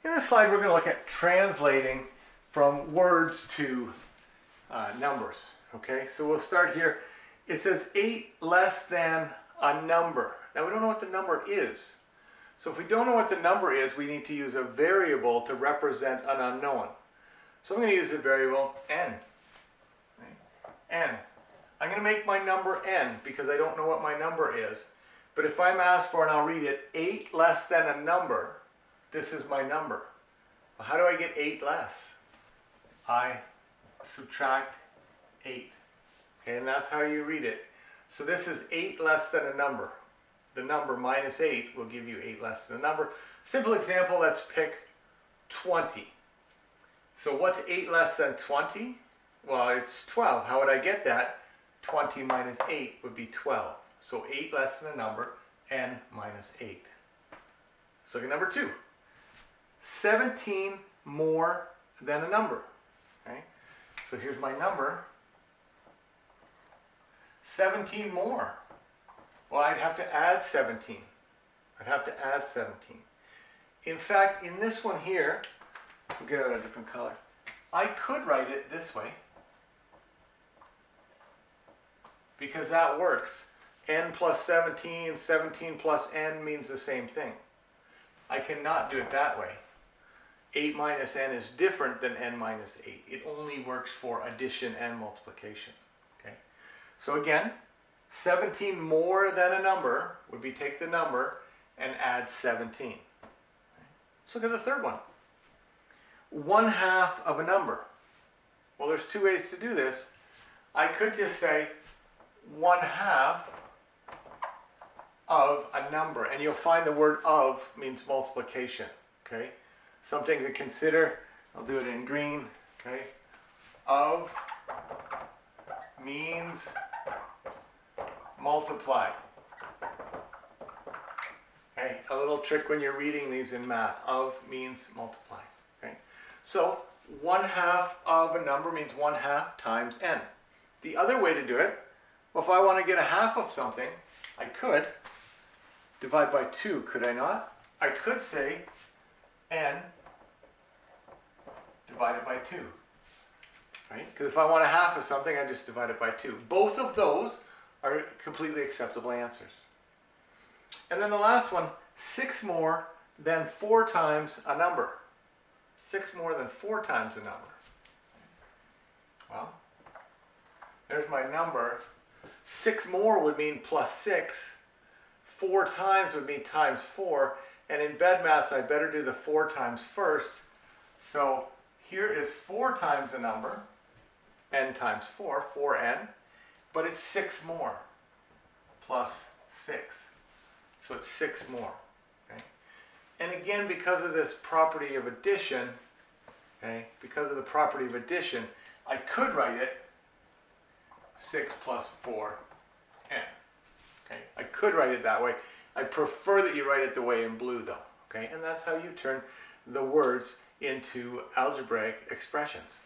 In this slide, we're going to look at translating from words to numbers. Okay, so we'll start here. It says 8 less than a number. Now we don't know what the number is. So if we don't know what the number is, we need to use a variable to represent an unknown. So I'm going to use the variable n. N. I'm going to make my number n because I don't know what my number is. But if I'm asked for, and I'll read it, 8 less than a number, this is my number. Well, how do I get 8 less? I subtract 8. Okay, and that's how you read it. So this is 8 less than a number. The number minus 8 will give you 8 less than a number. Simple example, let's pick 20. So what's 8 less than 20? Well, it's 12. How would I get that? 20 minus 8 would be 12. So 8 less than a number, n minus 8. Let's look at number 2. 17 more than a number. Okay? So here's my number. 17 more. Well, I'd have to add 17. I'd have to add 17. In fact, in this one here, we'll get out a different color. I could write it this way because that works. N plus 17, 17 plus n means the same thing. I cannot do it that way. 8 minus n is different than n minus 8. It only works for addition and multiplication. Okay? So again, 17 more than a number would be take the number and add 17. Okay? Let's look at the third one. 1/2 of a number. Well, there's two ways to do this. I could just say 1/2 of a number, and you'll find the word of means multiplication. Okay? Something to consider. I'll do it in green. Okay? Of means multiply. Okay? A little trick when you're reading these in math. Of means multiply. Okay? So 1/2 of a number means 1/2 times n. The other way to do it, well, if I want to get a half of something, I could divide by 2, could I not? I could say n divided by 2. Right? Because if I want a half of something, I just divide it by 2. Both of those are completely acceptable answers. And then the last one, 6 more than 4 times a number. 6 more than 4 times a number. Well, there's my number. 6 more would mean plus 6. 4 times would mean times 4. And in BEDMAS, I better do the 4 times first. So here is 4 times a number, n times 4, 4n. But it's 6 more, plus 6. So it's 6 more. Okay? And again, because of this property of addition, okay, because of the property of addition, I could write it 6 plus 4n. Okay? I could write it that way. I prefer that you write it the way in blue though. Okay? And that's how you turn the words into algebraic expressions.